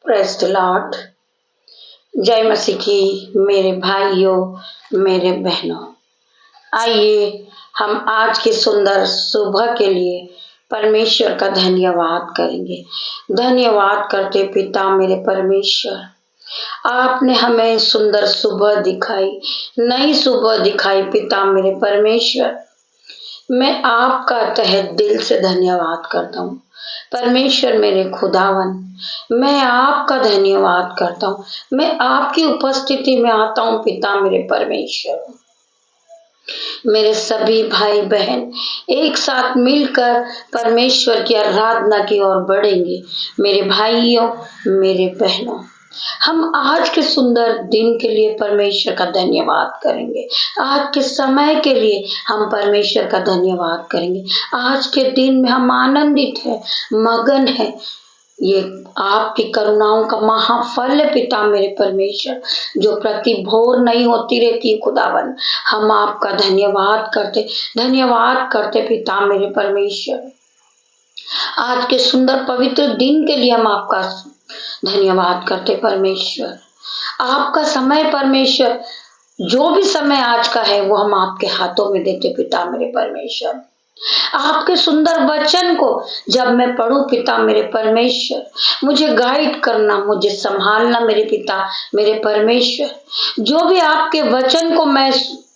Praise the Lord. जय मसीह की मेरे भाइयों मेरे बहनों। आइए हम आज की सुंदर सुबह के लिए परमेश्वर का धन्यवाद करेंगे। धन्यवाद करते पिता मेरे परमेश्वर, आपने हमें सुंदर सुबह दिखाई, नई सुबह दिखाई पिता मेरे परमेश्वर। मैं आपका तहे दिल से धन्यवाद करता हूँ परमेश्वर मेरे खुदावन। मैं आपका धन्यवाद करता हूँ, मैं आपकी उपस्थिति में आता हूँ पिता मेरे परमेश्वर। मेरे सभी भाई बहन एक साथ मिलकर परमेश्वर की आराधना की ओर बढ़ेंगे। मेरे भाइयों मेरे बहनों, हम आज के सुंदर दिन के लिए परमेश्वर का धन्यवाद करेंगे। आज के समय के लिए हम परमेश्वर का धन्यवाद करेंगे। आज के दिन में हम आनंदित हैं, मगन हैं। ये आपकी करुणाओं का महाफल है पिता मेरे परमेश्वर, जो प्रति भोर नहीं होती रहती है खुदावन। हम आपका धन्यवाद करते पिता मेरे परमेश्वर। आज के सुंदर पवित्र दिन के लिए हम आपका धन्यवाद करते परमेश्वर। आपका समय परमेश्वर, जो भी समय आज का है वो हम आपके हाथों में देते पिता मेरे परमेश्वर। आपके सुंदर वचन को जब मैं पढ़ूं पिता मेरे परमेश्वर, मुझे गाइड करना, मुझे संभालना मेरे पिता मेरे परमेश्वर। जो भी आपके वचन को मैं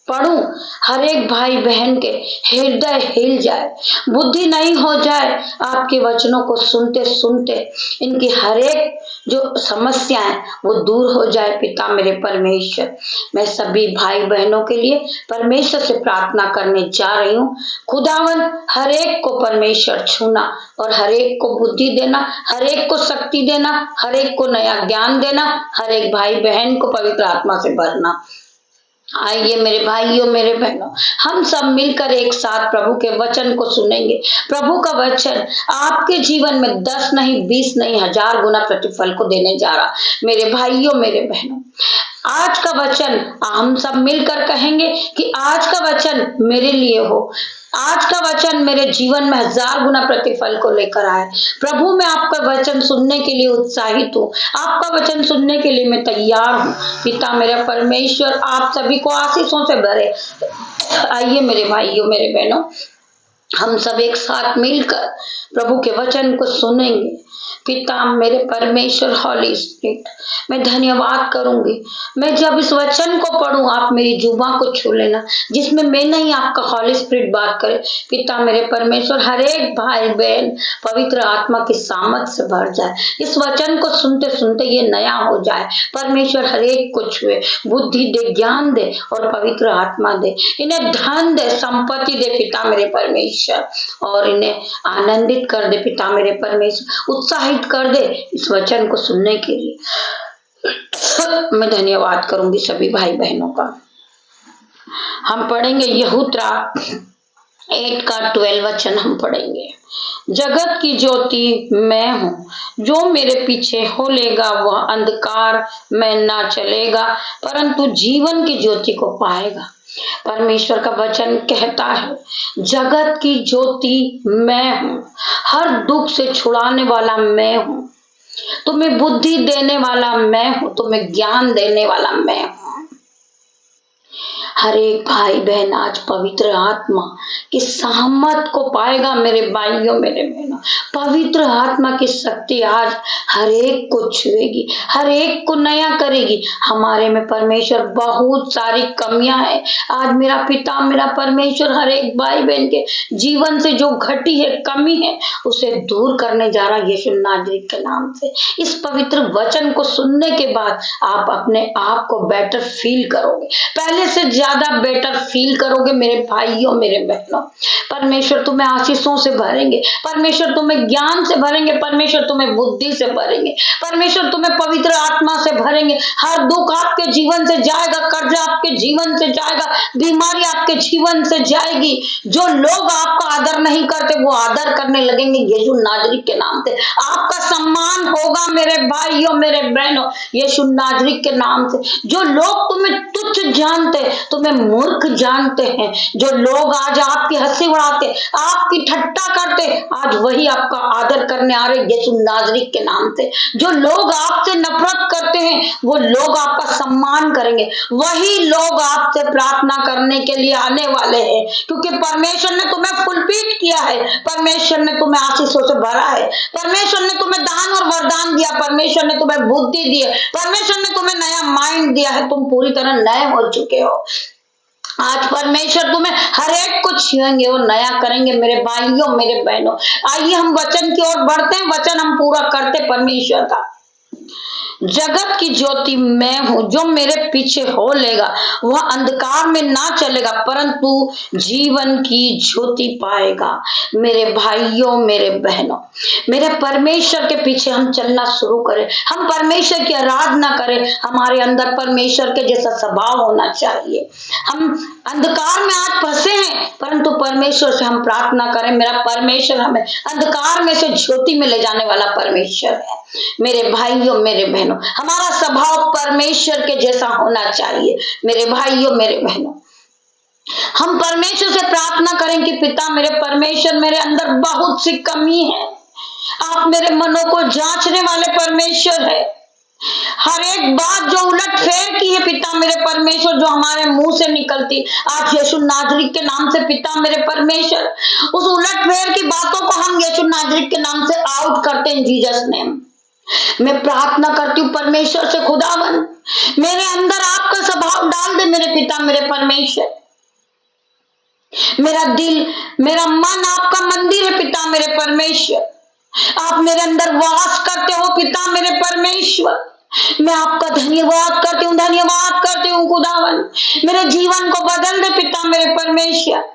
पढ़ूं, हर एक भाई बहन के हृदय हिल जाए, बुद्धि नहीं हो जाए। आपके वचनों को सुनते सुनते इनकी हर एक जो समस्याएं वो दूर हो जाए पिता मेरे परमेश्वर। मैं सभी भाई बहनों के लिए परमेश्वर से प्रार्थना करने जा रही हूँ। खुदावन हर एक को परमेश्वर छूना और हर एक को बुद्धि देना, हर एक को शक्ति देना, हर एक को नया ज्ञान देना, हर एक भाई बहन को पवित्र आत्मा से भरना। आइए मेरे भाइयों मेरे बहनों, हम सब मिलकर एक साथ प्रभु के वचन को सुनेंगे। प्रभु का वचन आपके जीवन में 10 नहीं 20 नहीं 1000 गुना प्रतिफल को देने जा रहा। मेरे भाइयों मेरे बहनों, आज का वचन हम सब मिलकर कहेंगे कि आज का वचन मेरे लिए हो, आज का वचन मेरे जीवन में 1000 गुना प्रतिफल को लेकर आए। प्रभु मैं आपका वचन सुनने के लिए उत्साहित हूँ, आपका वचन सुनने के लिए मैं तैयार हूँ पिता मेरा परमेश्वर। आप सभी को आशीषों से भरे। आइए मेरे भाइयों मेरे बहनों, हम सब एक साथ मिलकर प्रभु के वचन को सुनेंगे। पिता मेरे परमेश्वर, हॉली स्पिरिट, मैं धन्यवाद करूंगी। मैं जब इस वचन को पढ़ूं, आप मेरी जुबान को छू लेना, जिसमें मैं नहीं आपका हॉली स्पिरिट बात करे पिता मेरे परमेश्वर। हर एक भाई बहन पवित्र आत्मा की सामर्थ से भर जाए। इस वचन को सुनते सुनते ये नया हो जाए परमेश्वर। हर एक को छुए, बुद्धि दे, ज्ञान दे और पवित्र आत्मा दे। इन्हें धन दे, संपत्ति दे पिता मेरे परमेश्वर, और इन्हें आनंदित कर दे पिता मेरे परमेश्वर, उत्साहित कर दे इस वचन को सुनने के लिए। मैं धन्यवाद करूंगी सभी भाई बहनों का। हम पढ़ेंगे यहूत्रा 8 का 12 वचन हम पढ़ेंगे। जगत की ज्योति मैं हूँ, जो मेरे पीछे हो लेगा वह अंधकार में ना चलेगा परंतु जीवन की ज्योति को पाएगा। परमेश्वर का वचन कहता है, जगत की ज्योति मैं हूँ, हर दुख से छुड़ाने वाला मैं हूँ, तुम्हें बुद्धि देने वाला मैं हूँ, तुम्हें ज्ञान देने वाला मैं हूँ। हर एक भाई बहन आज पवित्र आत्मा की सामर्थ को पाएगा मेरे भाइयों मेरे बहनों। पवित्र आत्मा की शक्ति आज हर एक को छुएगी, हर एक को नया करेगी। हमारे में परमेश्वर बहुत सारी कमियां हैं। आज मेरा पिता मेरा परमेश्वर हर एक भाई बहन के जीवन से जो घटी है, कमी है, उसे दूर करने जा रहा यीशु नाज़री के नाम से। इस पवित्र वचन को सुनने के बाद आप अपने आप को बेटर फील करोगे, पहले से ज्यादा बेटर फील करोगे मेरे भाइयों मेरे बहनों। परमेश्वर तुम्हें आशीषों से भरेंगे, परमेश्वर तुम्हें ज्ञान से भरेंगे, परमेश्वर तुम्हें बुद्धि से भरेंगे, परमेश्वर तुम्हें पवित्र आत्मा से भरेंगे। हर दुख आपके जीवन से जाएगा, कर्जा आपके जीवन से जाएगा, बीमारी आपके जीवन से जाएगी। जो लोग आपका आदर नहीं करते वो आदर करने लगेंगे यीशु नाज़री के नाम से। आपका सम्मान होगा मेरे भाइयों मेरे बहनों यीशु नाज़री के नाम से। जो लोग तुम्हें तुच्छ जानते तुम्हें मूर्ख जानते हैं। जो लोग आज आपकी हंसी उड़ाते, आपकी ठट्टा करते, आज वही आपका आदर करने आ रहे यीशु नाज़री के नाम से। जो लोग आपसे नफरत करते हैं वो लोग आपका सम्मान करेंगे, वही लोग आपसे प्रार्थना करने के लिए आने वाले हैं, क्योंकि परमेश्वर ने तुम्हें फुलफिल किया है, परमेश्वर ने तुम्हें आशीषों से भरा है, परमेश्वर ने तुम्हें दान और वरदान दिया, परमेश्वर ने तुम्हें बुद्धि दी है, परमेश्वर ने तुम्हें नया माइंड दिया है, तुम पूरी तरह नए हो चुके हो। आज परमेश्वर तुम्हें हर एक को छुएंगे और नया करेंगे मेरे भाइयों मेरे बहनों। आइए हम वचन की ओर बढ़ते हैं, वचन हम पूरा करते परमेश्वर का। जगत की ज्योति मैं हूं, जो मेरे पीछे हो लेगा वह अंधकार में ना चलेगा परंतु जीवन की ज्योति पाएगा। मेरे भाइयों मेरे बहनों, मेरे परमेश्वर के पीछे हम चलना शुरू करें, हम परमेश्वर की आराधना करें, हमारे अंदर परमेश्वर के जैसा स्वभाव होना चाहिए। हम अंधकार में आज फंसे हैं परंतु परमेश्वर से हम प्रार्थना करें, मेरा परमेश्वर हमें अंधकार में से ज्योति में ले जाने वाला परमेश्वर है। मेरे भाइयों मेरे बहनों, हमारा स्वभाव परमेश्वर के जैसा होना चाहिए। मेरे भाइयों मेरे बहनों, हम परमेश्वर से प्रार्थना करें कि पिता मेरे परमेश्वर, मेरे अंदर बहुत सी कमी है, आप मेरे मनों को जांचने वाले परमेश्वर है। हर एक बात जो उलट फेर की है पिता मेरे परमेश्वर, जो हमारे मुंह से निकलती, आज यीशु नाज़री के नाम से पिता मेरे परमेश्वर, उस उलट फेर की बातों को हम यीशु नाज़री के नाम से आउट करते हैं जीसस नेम। मैं प्रार्थना करती हूँ परमेश्वर से, खुदावन मेरे अंदर आपका स्वभाव डाल दे मेरे पिता मेरे परमेश्वर। मेरा दिल मेरा मन आपका मंदिर है पिता मेरे परमेश्वर, आप मेरे अंदर वास करते हो पिता मेरे परमेश्वर। मैं आपका धन्यवाद करती हूँ खुदावन, मेरे जीवन को बदल दे पिता मेरे परमेश्वर।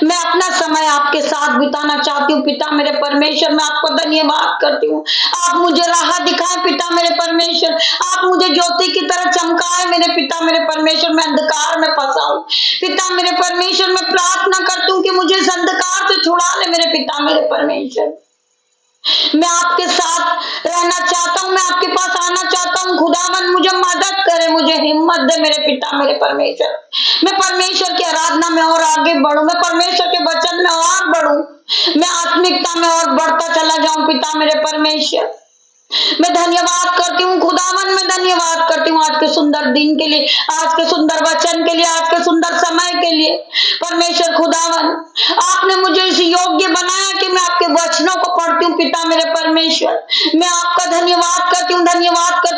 मैं अपना समय आपके साथ बिताना चाहती हूँ पिता मेरे परमेश्वर। मैं आपको धन्यवाद करती हूँ, आप मुझे राह दिखाएं पिता मेरे परमेश्वर, आप मुझे ज्योति की तरह चमकाए मेरे पिता मेरे परमेश्वर। मैं अंधकार में फंसा हूँ पिता मेरे परमेश्वर, मैं प्रार्थना करती हूँ कि मुझे इस अंधकार से छुड़ा ले मेरे पिता मेरे परमेश्वर। मैं आपके साथ रहना चाहता हूँ, मैं आपके पास आना चाहता हूँ खुदावन, मुझे मदद करे, मुझे हिम्मत दे मेरे पिता मेरे परमेश्वर। मैं परमेश्वर की आराधना में और आगे बढ़ूं, मैं परमेश्वर के वचन में और बढ़ूं, मैं आत्मिकता में और बढ़ता चला जाऊं पिता मेरे परमेश्वर। मैं धन्यवाद करती हूँ खुदावन, मैं धन्यवाद करती हूँ आज के सुंदर दिन के लिए, आज के सुंदर वचन के लिए, आज के सुंदर समय के लिए। परमेश्वर खुदावन, आपने मुझे इस योग्य बनाया कि मैं आपके वचनों को पढ़ती हूँ पिता मेरे परमेश्वर। मैं आपका धन्यवाद करती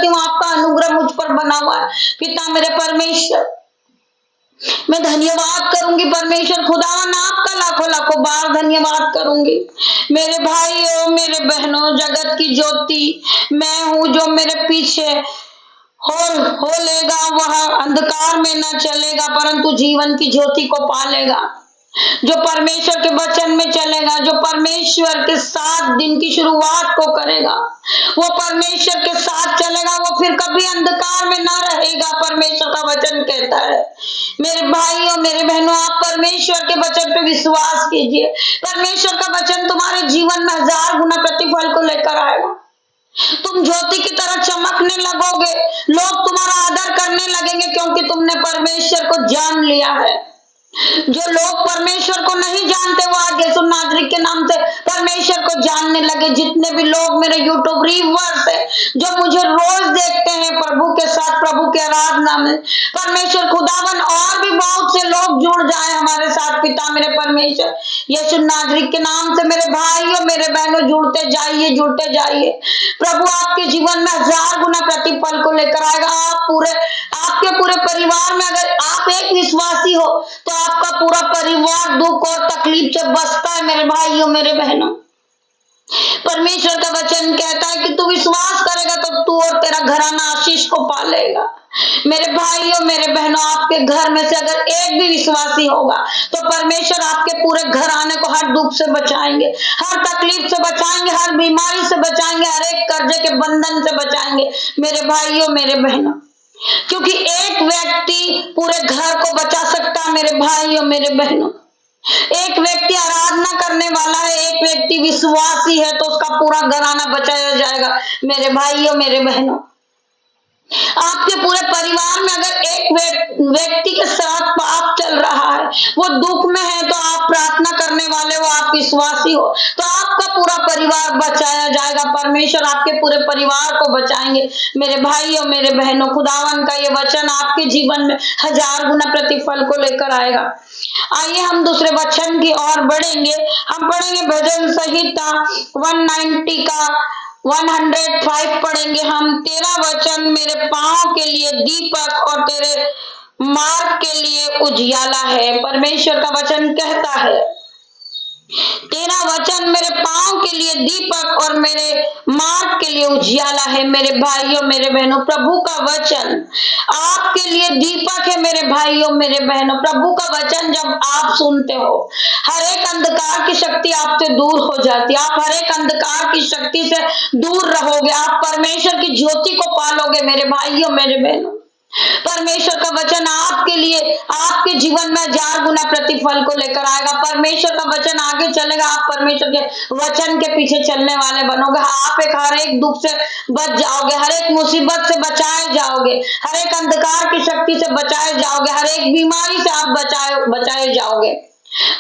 हूँ, आपका अनुग्रह मुझ पर बना हुआ है पिता मेरे परमेश्वर। मैं धन्यवाद करूंगी परमेश्वर खुदावन, आपका लाखों लाखों बार धन्यवाद करूंगी। मेरे भाइयों मेरे बहनों, जगत की ज्योति मैं हूँ, जो मेरे पीछे हो लेगा वह अंधकार में न चलेगा परंतु जीवन की ज्योति को पालेगा। जो परमेश्वर के वचन में चलेगा, जो परमेश्वर के साथ दिन की शुरुआत को करेगा, वो परमेश्वर के साथ चलेगा, वो फिर कभी अंधकार में ना रहेगा। परमेश्वर का वचन कहता है। मेरे भाइयों मेरे बहनों, आप परमेश्वर के वचन पे विश्वास कीजिए, परमेश्वर का वचन तुम्हारे जीवन में 1000 गुना प्रतिफल को लेकर आएगा। तुम ज्योति की तरह चमकने लगोगे, लोग तुम्हारा आदर करने लगेंगे क्योंकि तुमने परमेश्वर को जान लिया है। जो लोग परमेश्वर को नहीं जानते वो आज यीशु नाज़री के नाम से परमेश्वर को जानने लगे। जितने भी लोग मेरे यूट्यूब व्यूअर्स है, जो मुझे रोज देखते हैं प्रभु के साथ, प्रभु के आराधना में, परमेश्वर खुदावन और भी बहुत से लोग जुड़ जाए हमारे साथ पिता मेरे परमेश्वर। यीशु नाज़री के नाम से मेरे भाइयों मेरे बहनों जुड़ते जाइए। प्रभु आपके जीवन में 1000 गुना प्रतिफल को लेकर आएगा। आपके पूरे परिवार में अगर आप एक विश्वासी हो तो आपका पूरा परिवार दुख और तकलीफ से बचता है मेरे भाइयों मेरे बहनों। परमेश्वर का वचन कहता है कि तू विश्वास करेगा तो तू और तेरा घराना आशीष को पालेगा। मेरे भाइयों मेरे बहनों, आपके घर में से अगर एक भी विश्वासी होगा तो परमेश्वर आपके पूरे घराने को हर दुख से बचाएंगे, हर तकलीफ से बचाएंगे, हर बीमारी से बचाएंगे, हर एक कर्जे के बंधन से बचाएंगे मेरे भाइयों मेरे बहनों। क्योंकि एक व्यक्ति पूरे घर को बचा सकता है मेरे भाइयों मेरे बहनों। एक व्यक्ति आराधना करने वाला है, एक व्यक्ति विश्वासी है तो उसका पूरा घराना बचाया जाएगा मेरे भाइयों मेरे बहनों। आपके पूरे परिवार में अगर एक व्यक्ति के साथ पाप चल रहा है, वो दुख में है, तो आप प्रार्थना करने वाले हो, आप विश्वासी हो, तो आपका पूरा परिवार बचाया जाएगा। परमेश्वर आपके पूरे परिवार को बचाएंगे। मेरे भाइयों, मेरे बहनों, खुदावन का ये वचन आपके जीवन में 1000 गुना प्रतिफल को लेकर आएगा। आइए हम दूसरे वचन की ओर बढ़ेंगे। हम पढ़ेंगे भजन संहिता 190 का 105 पढ़ेंगे हम। तेरा वचन मेरे पांव के लिए दीपक और तेरे मार्ग के लिए उजियाला है। परमेश्वर का वचन कहता है, तेरा वचन मेरे पांव के लिए दीपक और मेरे मार्ग के लिए उजियाला है। मेरे भाइयों, मेरे बहनों, प्रभु का वचन आपके लिए दीपक है। मेरे भाइयों, मेरे बहनों, प्रभु का वचन जब आप सुनते हो, हर एक अंधकार की शक्ति आपसे दूर हो जाती है। आप हर एक अंधकार की शक्ति से दूर रहोगे। आप परमेश्वर की ज्योति को पालोगे। मेरे भाइयों, मेरे बहनों, परमेश्वर का वचन आपके लिए, आपके जीवन में 1000 गुना प्रतिफल को लेकर आएगा। परमेश्वर का वचन आगे चलेगा। आप परमेश्वर के वचन के पीछे चलने वाले बनोगे। आप हर एक दुख से बच जाओगे, हर एक मुसीबत से बचाए जाओगे, हर एक अंधकार की शक्ति से बचाए जाओगे, हर एक बीमारी से आप बचाए जाओगे।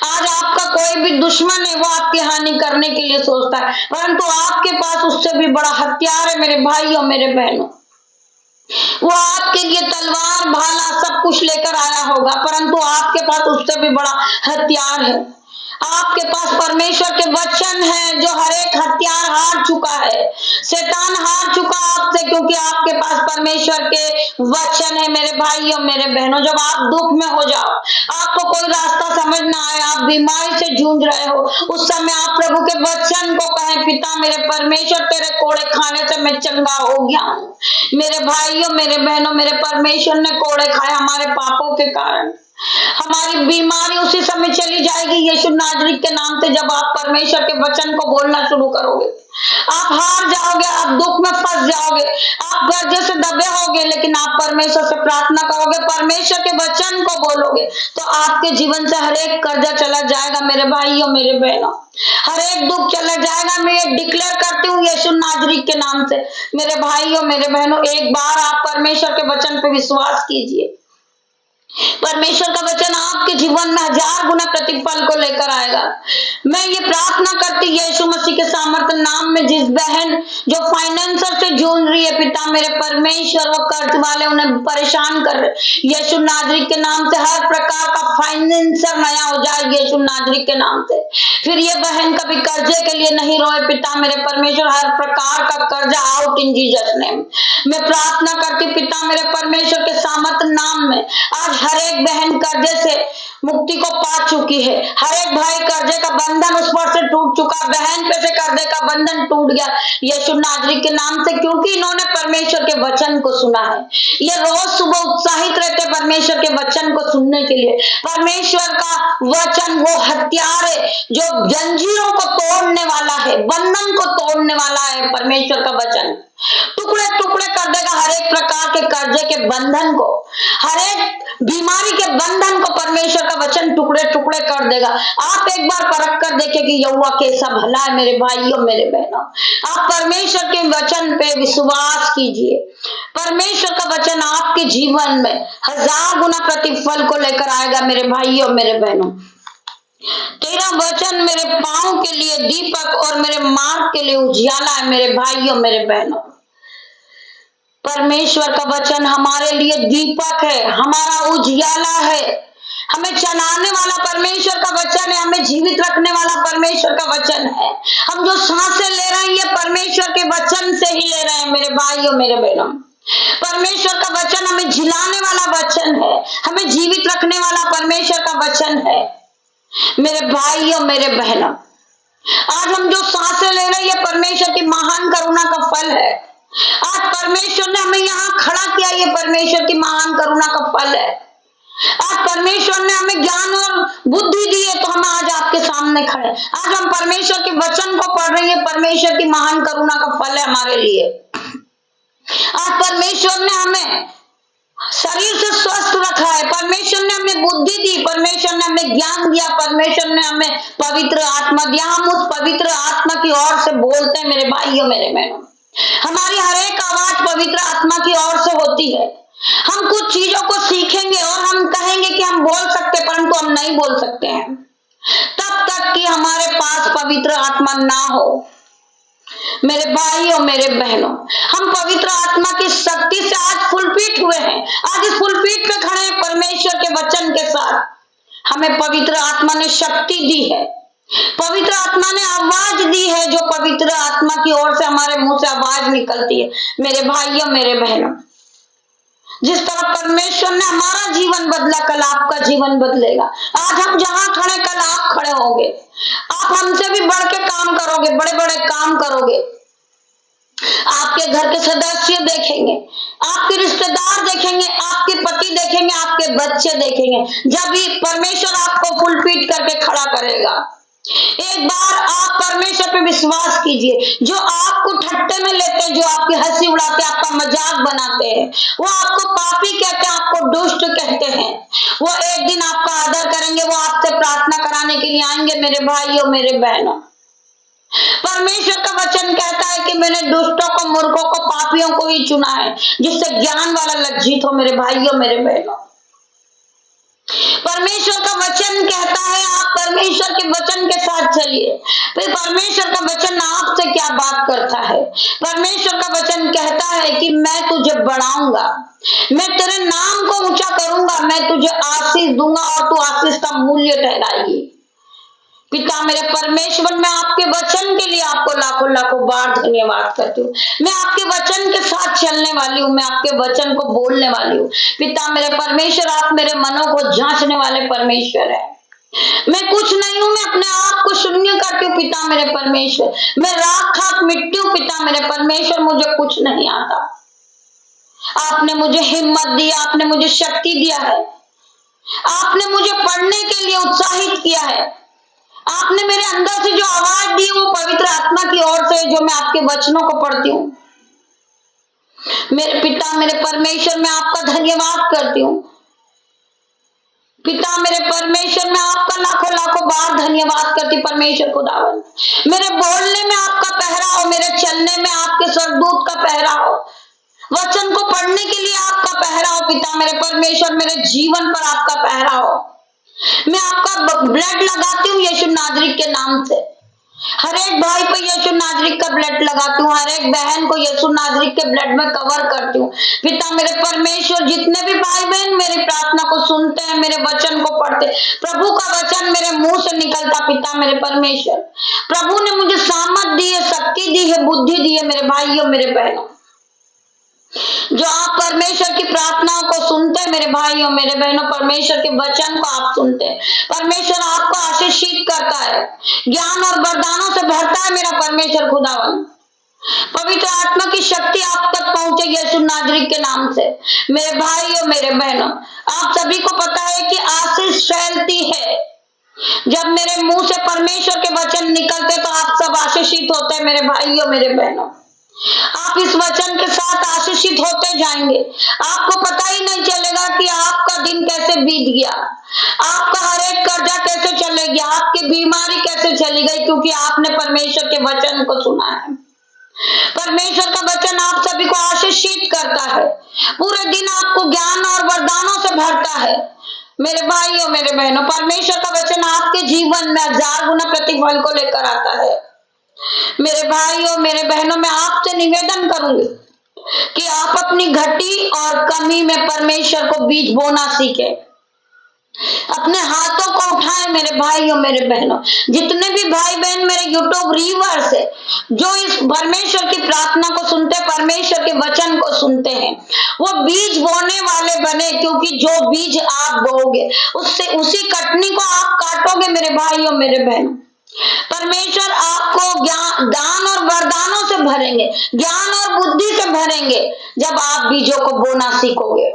आज आपका कोई भी दुश्मन है, वो आपकी हानि करने के लिए सोचता है, परंतु आपके पास उससे भी बड़ा हथियार है। मेरे भाइयों, मेरे बहनों, वो आपके लिए तलवार, भाला सब कुछ लेकर आया होगा, परंतु आपके पास उससे भी बड़ा हथियार है। आपके पास परमेश्वर के वचन है, जो हर एक हथियार हार चुका है। शैतान हार चुका आपसे, क्योंकि आपके पास परमेश्वर के वचन है। मेरे भाइयों, मेरे बहनों, जब आप दुख में हो जाओ, आपको कोई रास्ता समझ ना आए, आप बीमारी से जूझ रहे हो, उस समय आप प्रभु के वचन को कहें, पिता मेरे परमेश्वर, तेरे कोड़े खाने से मैं चंगा हो गया हूँ। मेरे भाइयों, मेरे बहनों, मेरे परमेश्वर ने कोड़े खाए हमारे पापों के कारण। हमारी बीमारी उसी समय चली जाएगी यीशु नाजरीत के नाम से। जब आप परमेश्वर के वचन को बोलना शुरू करोगे, आप हार जाओगे, आप दुख में फंस जाओगे, आप कर्जे से दबे होगे, लेकिन आप परमेश्वर से प्रार्थना करोगे, परमेश्वर के वचन को बोलोगे, तो आपके जीवन से हर एक कर्जा चला जाएगा। मेरे भाइयों, मेरे बहनों, हर एक दुख चला जाएगा। मैं ये डिक्लेयर करती हूँ यीशु नाजरीत के नाम से। मेरे भाइयों, मेरे बहनों, एक बार आप परमेश्वर के वचन पे विश्वास कीजिए। परमेश्वर का वचन आपके जीवन में 1000 गुना प्रतिफल को लेकर आएगा। मैं ये प्रार्थना करती यीशु मसीह के सामर्थ्य नाम में, जिस बहन जो फाइनेंसर से जूझ रही है, पिता मेरे परमेश्वर, वो कर्ज वाले उन्हें परेशान कर रहे, यीशु नाजरीत के नाम से हर प्रकार का फाइनेंसर नया हो जाए यीशु नाजरीत के नाम से। फिर ये बहन कभी कर्जे के लिए नहीं रोए। पिता मेरे परमेश्वर, हर प्रकार का कर्जा आउट इन जीसस नेम। मैं प्रार्थना करती पिता मेरे परमेश्वर के सामर्थ्य नाम में, आज हर एक बहन कर्जे से मुक्ति को पा चुकी है। हर एक भाई कर्जे का बंधन उस पर से टूट चुका, बहन पे से कर्जे का बंधन टूट गया यीशु नाजरीत के नाम से, क्योंकि इन्होंने परमेश्वर के वचन को सुना है। ये रोज सुबह उत्साहित रहते परमेश्वर के वचन को सुनने के लिए। परमेश्वर का वचन वो हथियार है जो जंजीरों को तोड़ने वाला है, बंधन को तोड़ने वाला है। परमेश्वर का वचन टुकड़े टुकड़े कर देगा हर एक प्रकार के कर्जे के बंधन को, हर एक बीमारी के बंधन को परमेश्वर का वचन टुकड़े टुकड़े कर देगा। आप एक बार परख कर देखें कि यहोवा कैसा भला है। मेरे भाइयों, मेरे बहनों, आप परमेश्वर के वचन पे विश्वास कीजिए। परमेश्वर का वचन आपके जीवन में 1000 गुना प्रतिफल को लेकर आएगा। मेरे भाइयों, मेरे बहनों, तेरा वचन मेरे पांव के लिए दीपक और मेरे मार्ग के लिए उजियाला है। मेरे भाइयों, मेरे बहनों, परमेश्वर का वचन हमारे लिए दीपक है, हमारा उजियाला है। हमें चलाने वाला परमेश्वर का वचन है, हमें जीवित रखने वाला परमेश्वर का वचन है। हम जो सांसें ले रहे हैं ये परमेश्वर के वचन से ही ले रहे हैं। मेरे भाइयों, मेरे बहनों, परमेश्वर का वचन हमें जिलाने वाला वचन है, हमें जीवित रखने वाला परमेश्वर का वचन है। मेरे भाइयों, मेरे बहनों, आज हम जो सांसें ले रहे हैं ये परमेश्वर की महान करुणा का फल है। आज परमेश्वर ने हमें यहाँ खड़ा किया, ये परमेश्वर की महान करुणा का फल है। आज परमेश्वर ने हमें ज्ञान और बुद्धि दी है, तो हम आज आपके सामने खड़े। आज हम परमेश्वर के वचन को पढ़ रहे हैं, परमेश्वर की महान करुणा का फल है हमारे लिए। आज परमेश्वर ने हमें शरीर से स्वस्थ रखा है, परमेश्वर ने हमें बुद्धि दी, परमेश्वर ने हमें ज्ञान दिया, परमेश्वर ने हमें पवित्र आत्मा दिया। हम उस पवित्र आत्मा की ओर से बोलते हैं। मेरे भाइयों, मेरे बहनों, हमारी हर एक आवाज पवित्र आत्मा की ओर से होती है। हम कुछ चीजों को सीखेंगे और हम कहेंगे कि हम बोल सकते, परंतु हम नहीं बोल सकते हैं तब तक कि हमारे पास पवित्र आत्मा ना हो। मेरे भाइयों, मेरे बहनों, हम पवित्र आत्मा की शक्ति से आज फुलफिट हुए हैं। आज इस फुलफिट पे खड़े हैं परमेश्वर के वचन के साथ। हमें पवित्र आत्मा ने शक्ति दी है, पवित्र आत्मा ने आवाज दी है, जो पवित्र आत्मा की ओर से हमारे मुंह से आवाज निकलती है। मेरे भाइयों, मेरे बहनों, जिस तरह परमेश्वर ने हमारा जीवन बदला, कल आपका जीवन बदलेगा। आज हम जहां खड़े, कल आप खड़े होंगे। आप हमसे भी बढ़ के काम करोगे, बड़े बड़े काम करोगे। आपके घर के सदस्य देखेंगे, आपके रिश्तेदार देखेंगे, आपके पति देखेंगे, आपके बच्चे देखेंगे, जब भी परमेश्वर आपको फुलफिट करके खड़ा करेगा। एक बार आप परमेश्वर पे विश्वास कीजिए। जो आपको ठट्टे में लेते हैं, जो आपकी हंसी उड़ाते हैं, आपका मजाक बनाते हैं, वो आपको पापी कहते हैं, आपको दुष्ट कहते हैं, वो एक दिन आपका आदर करेंगे, वो आपसे प्रार्थना कराने के लिए आएंगे। मेरे भाइयों, मेरे बहनों, परमेश्वर का वचन कहता है कि मैंने दुष्टों को, मूर्खों को, पापियों को ही चुना है, जिससे ज्ञान वाला लज्जित हो। मेरे भाइयों, मेरे बहनों, परमेश्वर का वचन कहता है आप परमेश्वर के वचन के साथ चलिए। फिर परमेश्वर का वचन आपसे क्या बात करता है? परमेश्वर का वचन कहता है कि मैं तुझे बढ़ाऊंगा, मैं तेरे नाम को ऊंचा करूंगा, मैं तुझे आशीष दूंगा और तू आशीष का मूल्य ठहराएगी। पिता मेरे परमेश्वर, मैं आपके वचन के लिए आपको लाखों लाखों बार धन्यवाद करती हूँ। मैं आपके वचन के साथ चलने वाली हूँ, मैं आपके वचन को बोलने वाली हूँ। पिता मेरे परमेश्वर, आप मेरे मनों को जांचने वाले परमेश्वर है। मैं कुछ नहीं हूँ, मैं अपने आप को शून्य करती हूँ। पिता मेरे परमेश्वर, मैं राख खाक मिट्टी हूँ। पिता मेरे परमेश्वर, मुझे कुछ नहीं आता। आपने मुझे हिम्मत दी, आपने मुझे शक्ति दिया है, आपने मुझे पढ़ने के लिए उत्साहित किया है। आपने मेरे अंदर से जो आवाज दी, वो पवित्र आत्मा की ओर से, जो मैं आपके वचनों को पढ़ती हूँ। मेरे पिता मेरे परमेश्वर, मैं आपका धन्यवाद करती हूँ। पिता मेरे परमेश्वर, मैं आपका लाखों लाखों बार धन्यवाद करती। परमेश्वर खुदावन, मेरे बोलने में आपका पहरा हो, मेरे चलने में आपके स्वर्गदूत का पहरा हो, वचन को पढ़ने के लिए आपका पहरा हो। पिता मेरे परमेश्वर, मेरे जीवन पर आपका पहरा हो। मैं आपका ब्लड लगाती हूँ यीशु नाजरीक के नाम से। हर एक भाई पर यीशु नाजरीक का ब्लड लगाती हूँ, हर एक बहन को यीशु नाजरीक के ब्लड में कवर करती हूँ। पिता मेरे परमेश्वर, जितने भी भाई बहन मेरी प्रार्थना को सुनते हैं, मेरे वचन को पढ़ते, प्रभु का वचन मेरे मुंह से निकलता। पिता मेरे परमेश्वर, प्रभु ने मुझे सामर्थ दी है, शक्ति दी है, बुद्धि दी है। मेरे भाइयों, मेरे बहनों, जो आप परमेश्वर की प्रार्थनाओं को सुनते हैं, मेरे भाइयों, मेरे बहनों, परमेश्वर के वचन को आप सुनते हैं, परमेश्वर आपको आशीषित करता है, ज्ञान और वरदानों से भरता है। मेरा परमेश्वर खुदावन, पवित्र आत्मा की शक्ति आप तक पहुंचे यीशु नाजरीक के नाम से। मेरे भाइयों, मेरे बहनों, आप सभी को पता है कि आशीष फैलती है। जब मेरे मुंह से परमेश्वर के वचन निकलते तो आप सब आशीषित होते हैं। मेरे भाइयों, मेरे बहनों, आप इस वचन के साथ आशीषित होते जाएंगे। आपको पता ही नहीं चलेगा कि आपका दिन कैसे बीत गया, आपका हर एक कर्जा कैसे चले गया, आपकी बीमारी कैसे चली गई, क्योंकि आपने परमेश्वर के वचन को सुना है। परमेश्वर का वचन आप सभी को आशीषित करता है, पूरे दिन आपको ज्ञान और वरदानों से भरता है। मेरे भाइयों, मेरे बहनों, परमेश्वर का वचन आपके जीवन में 1000 गुना प्रतिफल को लेकर आता है। मेरे भाइयों, मेरे बहनों, मैं आपसे निवेदन करूंगी कि आप अपनी घटी और कमी में परमेश्वर को बीज बोना सीखें, अपने हाथों को उठाएं। मेरे भाइयों, मेरे बहनों, जितने भी भाई बहन मेरे यूट्यूब व्यूअर्स है, जो इस परमेश्वर की प्रार्थना को सुनते, परमेश्वर के वचन को सुनते हैं, वो बीज बोने वाले बने, क्योंकि जो बीज आप बोओगे उससे उसी कटनी को आप काटोगे। मेरे भाइयों, मेरे बहनों, परमेश्वर आपको दान और वरदानों से भरेंगे, ज्ञान और बुद्धि से भरेंगे, जब आप बीजों को बोना सीखोगे।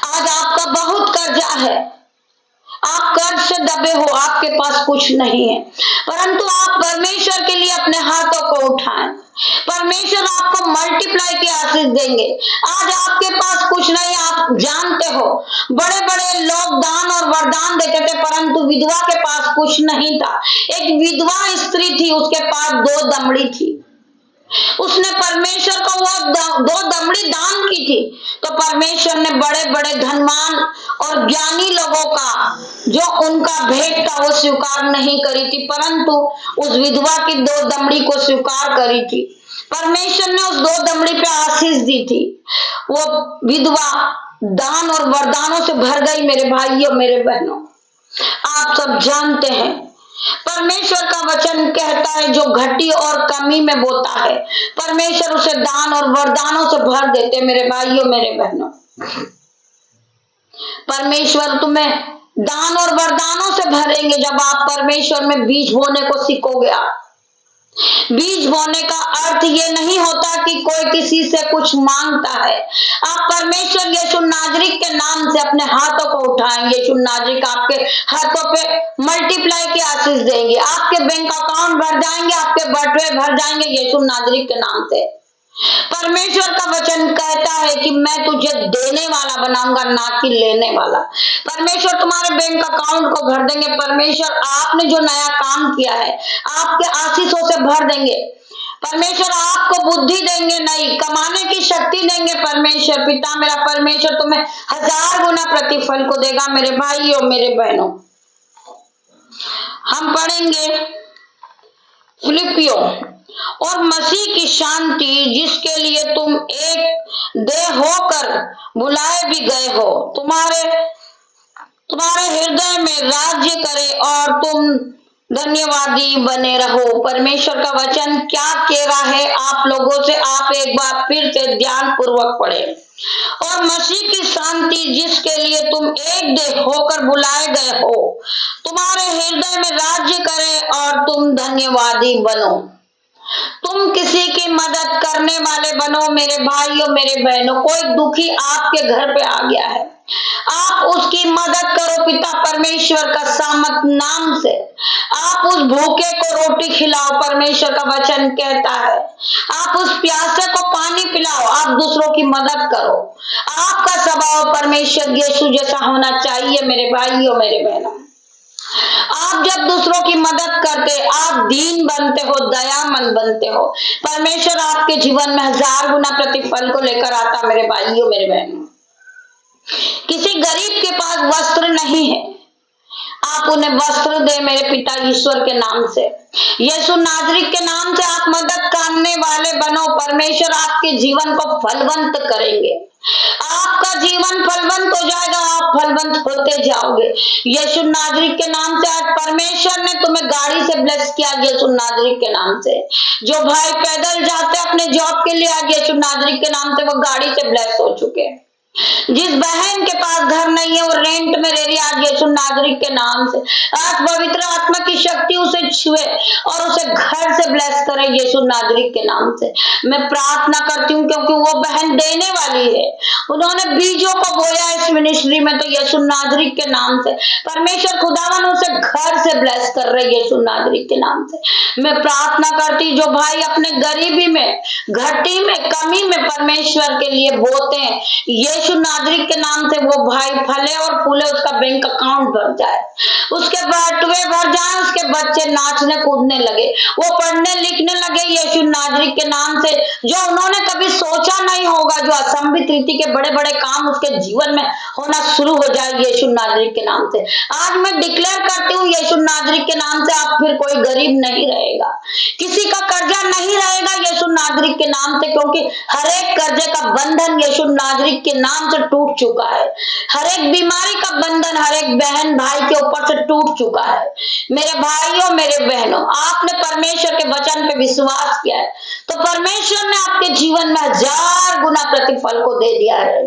आज आपका बहुत कर्जा है, आप कर्ज से दबे हो, आपके पास कुछ नहीं है, परंतु आप परमेश्वर के लिए अपने हाथों को उठाएं। परमेश्वर आपको मल्टीप्लाई की आशीष देंगे। आज आपके पास कुछ नहीं, आप जानते हो बड़े बड़े लोग दान और वरदान देते थे, परंतु विधवा के पास कुछ नहीं था। एक विधवा स्त्री थी, उसके पास 2 दमड़ी थी। उसने परमेश्वर को वो दो दमड़ी दान की थी, तो परमेश्वर ने बड़े बड़े धनवान और ज्ञानी लोगों का जो उनका भेंट था वो स्वीकार नहीं करी थी, परंतु उस विधवा की दो दमड़ी को स्वीकार करी थी। परमेश्वर ने उस दो दमड़ी पे आशीष दी थी। वो विधवा दान और वरदानों से भर गई। मेरे भाइयों मेरे बहनों, आप सब जानते हैं परमेश्वर का वचन कहता है जो घटी और कमी में बोता है परमेश्वर उसे दान और वरदानों से भर देते। मेरे भाइयों मेरे बहनों, परमेश्वर तुम्हें दान और वरदानों से भरेंगे जब आप परमेश्वर में बीज बोने को सीखोगे। बीज बोने का अर्थ ये नहीं होता कि कोई किसी से कुछ मांगता है। आप परमेश्वर यीशु नाजरीक के नाम से अपने हाथों को उठाएंगे, यीशु नाजरीक आपके हाथों पे मल्टीप्लाई की आशीष देंगे, आपके बैंक अकाउंट भर जाएंगे, आपके बटुए भर जाएंगे यीशु नाजरीक के नाम से। परमेश्वर का वचन कहता है कि मैं तुझे देने वाला बनाऊंगा, ना कि लेने वाला। परमेश्वर तुम्हारे बैंक अकाउंट को भर देंगे। परमेश्वर आपने जो नया काम किया है आपके आशीषों से भर देंगे। परमेश्वर आपको बुद्धि देंगे, नई कमाने की शक्ति देंगे। परमेश्वर पिता मेरा परमेश्वर तुम्हें 1000 गुना प्रतिफल को देगा। मेरे भाइयों मेरे बहनों, हम पढ़ेंगे फिलिपियों, और मसीह की शांति जिसके लिए तुम एक देह होकर बुलाए भी गए हो तुम्हारे हृदय में राज्य करे और तुम धन्यवादी बने रहो। परमेश्वर का वचन क्या कह रहा है आप लोगों से, आप एक बार फिर से ध्यान पूर्वक पढ़े। और मसीह की शांति जिसके लिए तुम एक देह होकर बुलाए गए हो तुम्हारे हृदय में राज्य करे और तुम धन्यवादी बनो। तुम किसी की मदद करने वाले बनो। मेरे भाइयों मेरे बहनों, कोई दुखी आपके घर पे आ गया है, आप उसकी मदद करो पिता परमेश्वर का सामर्थ नाम से। आप उस भूखे को रोटी खिलाओ, परमेश्वर का वचन कहता है। आप उस प्यासे को पानी पिलाओ, आप दूसरों की मदद करो। आपका स्वभाव परमेश्वर यीशु जैसा होना चाहिए। मेरे भाइयों मेरे बहनों, आप जब दूसरों की मदद करते आप दीन बनते हो, दयामंद बनते हो। परमेश्वर आपके जीवन में 1000 गुना प्रतिफल को लेकर आता। मेरे भाइयों मेरे बहनों, किसी गरीब के पास वस्त्र नहीं है, आप उन्हें वस्त्र दे मेरे पिता ईश्वर के नाम से, यीशु नाजरीक के नाम से। आप मदद करने वाले बनो, परमेश्वर आपके जीवन को फलवंत करेंगे। आपका जीवन फलवंत हो जाएगा, आप फलवंत होते जाओगे यीशु नाजरीक के नाम से। आज परमेश्वर ने तुम्हें गाड़ी से ब्लेस किया यीशु नाजरीक के नाम से। जो भाई पैदल जाते अपने जॉब के लिए आज यीशु नाजरीक के नाम से वो गाड़ी से ब्लेस हो चुके। जिस बहन के पास घर नहीं है वो रेंट में रह रही, आज यीशु नाजरीक के नाम से आज पवित्र आत्मा की शक्ति उसे छुए और उसे घर से ब्लेस करे यीशु नाजरीक के नाम से। मैं प्रार्थना करती हूँ क्योंकि वो बहन देने वाली है, उन्होंने बीजों को बोया इस मिनिस्ट्री में, तो यीशु नाजरीक के नाम से परमेश्वर खुदावन उसे घर से ब्लेस कर रहे यीशु नाजरीक के नाम से। मैं प्रार्थना करती जो भाई अपने गरीबी में, घटी में, कमी में परमेश्वर के लिए बोते हैं, यीशु नाजरीक के नाम से वो भाई फले और फूले, उसका बैंक अकाउंट भर जाए, उसके बटुए भर जाए, उसके बच्चे नाचने कूदने लगे, वो पढ़ने लिखने लगे यीशु नाजरीक के नाम से। जो उन्होंने कभी सोचा नहीं होगा, जो असंभित रीति के बड़े बड़े काम उसके जीवन में होना शुरू हो जाए यीशु नाजरीक के नाम से। आज मैं डिक्लेयर करती हूँ यीशु नाजरीक के नाम से आप फिर कोई गरीब नहीं रहेगा, किसी का कर्जा नहीं रहेगा यीशु नाजरीक के नाम से, क्योंकि हर एक कर्जे का बंधन यीशु नाजरीक के नाम से टूट चुका है। हर एक बीमारी का बंधन हर एक बहन भाई के ऊपर से टूट चुका है। मेरे भाइयों मेरे बहनों, आपने परमेश्वर के वचन पे विश्वास किया है तो परमेश्वर ने आपके जीवन में 1000 गुना प्रतिफल को दे दिया है।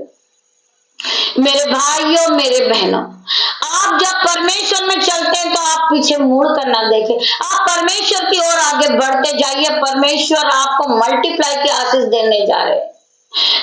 मेरे भाइयों मेरे बहनों, आप जब परमेश्वर में चलते हैं तो आप पीछे मुड़ कर ना देखें, आप परमेश्वर की ओर आगे बढ़ते जाइए। परमेश्वर आपको मल्टीप्लाई की आशीष देने जा रहे हैं।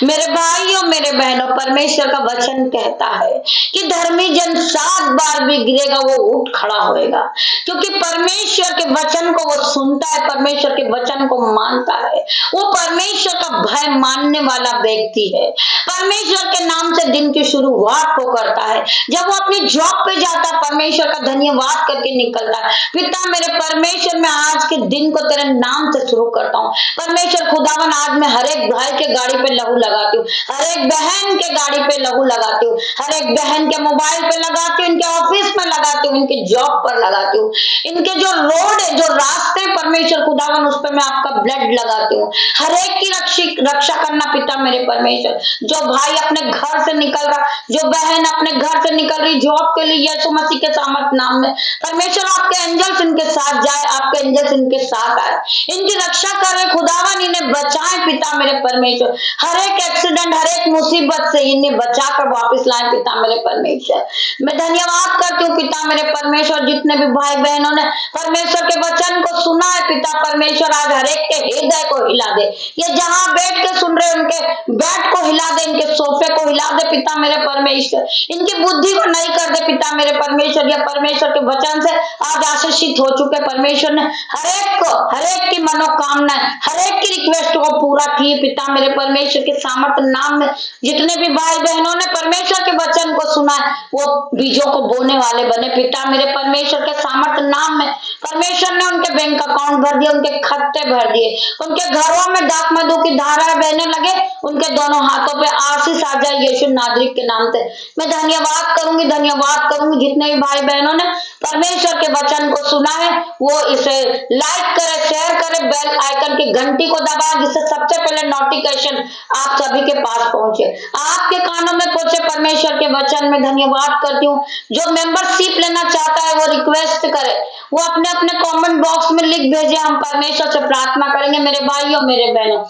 मेरे भाइयों मेरे बहनों, परमेश्वर का वचन कहता है कि धर्मी जन 7 बार भी गिरेगा वो उठ खड़ा होएगा, क्योंकि परमेश्वर के वचन को वो सुनता है, परमेश्वर के वचन को मानता है, वो परमेश्वर का भय है मानने वाला व्यक्ति है, परमेश्वर के नाम से दिन की शुरुआत को करता है। जब वो अपनी जॉब पे जाता है, परमेश्वर का धन्यवाद करके निकलता है। पिता मेरे परमेश्वर, मैं आज के दिन को तेरे नाम से शुरू करता हूँ। परमेश्वर खुदावन, आज मैं हर एक भाई के गाड़ी पे लहू लगाती हूँ, हर एक बहन के गाड़ी पे लहू लगाती हूँ, हर एक बहन के मोबाइल पे लगाती हूँ, इनके ऑफिस में लगाती हूँ, इनके जॉब पर लगाती हूँ, इनके जो रोड है, जो रास्ते, परमेश्वर खुदावन, उस पर मैं आपका ब्लड लगाती हूँ। हर एक की रक्षा करना पिता मेरे परमेश्वर। जो भाई अपने घर से निकल रहा, जो बहन अपने घर से निकल रही जॉब के लिए, यीशु मसीह के सामर्थ नाम में परमेश्वर आपके एंजल्स इनके साथ जाए, आपके एंजल्स इनके साथ आए, इनकी रक्षा करे खुदावन, इन्हें बचाए पिता मेरे परमेश्वर। हर एक एक्सीडेंट, हर एक मुसीबत से इन्हें बचा कर वापिस लाए पिता मेरे परमेश्वर। मैं धन्यवाद करती हूँ पिता मेरे परमेश्वर, जितने भी भाई बहनों ने परमेश्वर के वचन को सुना है पिता परमेश्वर, आज हर एक के हृदय को हिला दे। ये जहां बैठ के सुन रहे उनके बेड को हिला दे, इनके सोफे को हिला दे पिता मेरे परमेश्वर, इनकी बुद्धि को नहीं कर दे पिता मेरे परमेश्वर। या परमेश्वर के वचन से आज आशीषित हो चुके परमेश्वर ने हर एक की मनोकामनाएं, हर एक की रिक्वेस्ट को पूरा किए पिता मेरे परमेश्वर के सामर्थ नाम में। जितने भी भाई बहनों ने परमेश्वर के वचन को सुना है, वो बीजों को बोने वाले बने पिता मेरे परमेश्वर के सामर्थ नाम में। परमेश्वर ने उनके बैंक अकाउंट भर दिए, उनके खाते भर दिए, उनके घरों में दाख मधु की धारा बहने लगे, उनके दोनों हाथों पे आशीष आ जाए यीशु नाजरीत के नाम से। मैं धन्यवाद करूंगी जितने भी भाई बहनों ने परमेश्वर के वचन को सुना है, वो इसे लाइक करे, शेयर करे, बेल आइकन की घंटी को दबाए, जिससे सबसे पहले नोटिफिकेशन आप सभी के पास पहुंचे, आपके कानों में पहुंचे परमेश्वर के वचन में। धन्यवाद करती हूँ। जो मेंबरशिप लेना चाहता है वो रिक्वेस्ट करे, वो अपने अपने कमेंट बॉक्स में लिख भेजे, हम परमेश्वर से प्रार्थना करेंगे। मेरे भाइयों मेरे बहनों,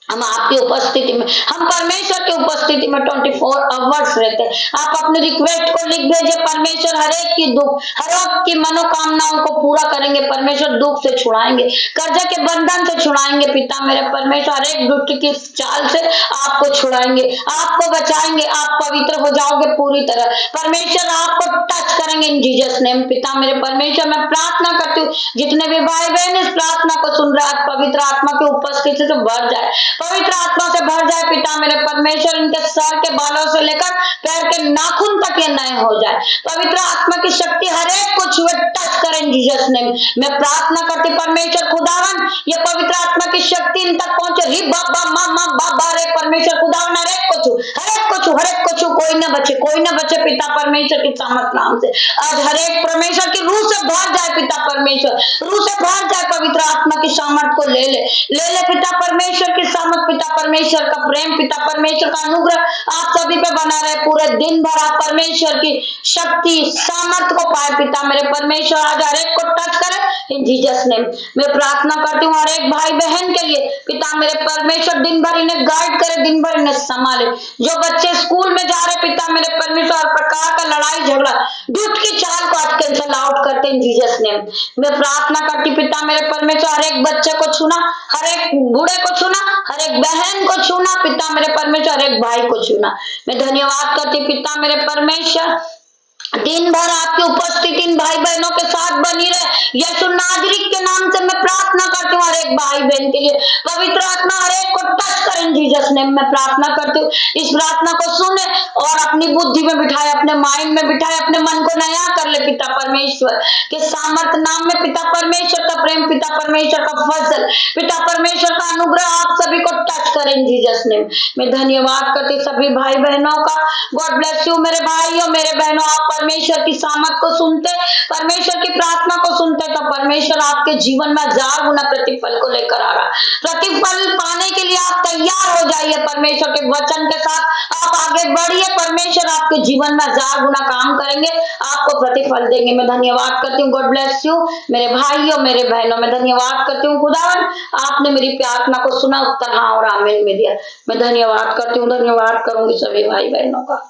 हम आपकी उपस्थिति में, हम परमेश्वर की उपस्थिति में 24 आवर्स रहते हैं। आप अपनी रिक्वेस्ट को लिख भेजे, परमेश्वर हर एक की दुख, हर एक की मनोकामनाओं को पूरा करेंगे। परमेश्वर दुख से छुड़ाएंगे, कर्जे के बंधन से छुड़ाएंगे पिता मेरे परमेश्वर, हर एक दुष्ट की चाल से आपको छुड़ाएंगे, आपको बचाएंगे, आप पवित्र हो जाओगे पूरी तरह। परमेश्वर आपको टच करेंगे इन जीसस नेम पिता मेरे परमेश्वर। मैं प्रार्थना करती हूँ जितने भी भाई बहन इस प्रार्थना को सुन रहे हैं, पवित्र आत्मा की उपस्थिति से भर जाए, पवित्र आत्मा से भर जाए पिता मेरे परमेश्वर। इनके सर के बालों से लेकर पैर के नाखून तक ये नए हो जाए। पवित्र आत्मा की शक्ति हर एक को छुए, टच करें जीसस नेम। मैं प्रार्थना करती परमेश्वर खुदावन, ये पवित्र आत्मा की शक्ति इन तक पहुंचे। री बाबा मामा बाबा रे परमेश्वर खुदावन, हर एक को छू, कोई न बचे पिता परमेश्वर के सामर्थ नाम से। आज हर एक परमेश्वर की रूह से भर जाए पिता परमेश्वर, रूह से भर जाए, पवित्र आत्मा की सामर्थ को ले ले पिता परमेश्वर की सामर्थ, पिता परमेश्वर का प्रेम, पिता परमेश्वर का अनुग्रह आप सभी पे बना रहे। पूरे दिन भर आप परमेश्वर की शक्ति सामर्थ को पाए पिता मेरे परमेश्वर। आज हर एक को टच करे इन जीसस नेम। मैं प्रार्थना करती हूँ हर एक भाई बहन के लिए पिता मेरे परमेश्वर, दिन भर इन्हें गाइड करे, दिन भर इन्हें संभाले। जो बच्चे स्कूल में जा रहे पिता मेरे परमेश्वर, हर प्रकार का लड़ाई झगड़ा, दुष्ट की चाल को आज कैंसल आउट करते इन जीसस नेम। मैं प्रार्थना करती पिता मेरे परमेश्वर, हर एक बच्चे को छूना, हर एक बूढ़े को छूना, हर एक बहन को छूना पिता मेरे परमेश्वर, हर एक भाई को छूना। मैं धन्यवाद करती पिता मेरे परमेश्वर, दिन भर आपकी उपस्थिति इन भाई बहनों के साथ बनी रहे। यीशु नाजरीत के नाम से मैं प्रार्थना करती हूँ हर एक भाई बहन के लिए, पवित्र आत्मा हर एक को टच करें जीसस नेम। मैं प्रार्थना करती हूँ इस प्रार्थना को सुने और अपनी बुद्धि में बिठाए, अपने माइंड में बिठाए, अपने मन को नया कर ले पिता परमेश्वर के सामर्थ नाम में। पिता परमेश्वर का प्रेम, पिता परमेश्वर का फजल, पिता परमेश्वर का अनुग्रह आप सभी को टच करें जीसस नेम। मैं धन्यवाद करती सभी भाई बहनों का। गॉड ब्लेस यू मेरे भाइयों मेरे बहनों। आप परमेश्वर की सामर्थ को सुनते, परमेश्वर की प्रार्थना को सुनते, तो परमेश्वर आपके जीवन में 1000 गुना प्रतिफल को लेकर आ रहा। प्रतिफल पाने के लिए आप तैयार हो जाइए परमेश्वर के वचन के साथ, आप आगे बढ़िए। परमेश्वर आपके जीवन में 1000 गुना काम करेंगे, आपको प्रतिफल देंगे। मैं धन्यवाद करती हूँ। गॉड ब्लेस यू मेरे भाइयों मेरे बहनों। मैं धन्यवाद करती हूँ खुदावन, आपने मेरी प्रार्थना को सुना, उत्तर हाँ और आमीन में दिया। मैं धन्यवाद करती हूँ, धन्यवाद करूंगी सभी भाई बहनों का।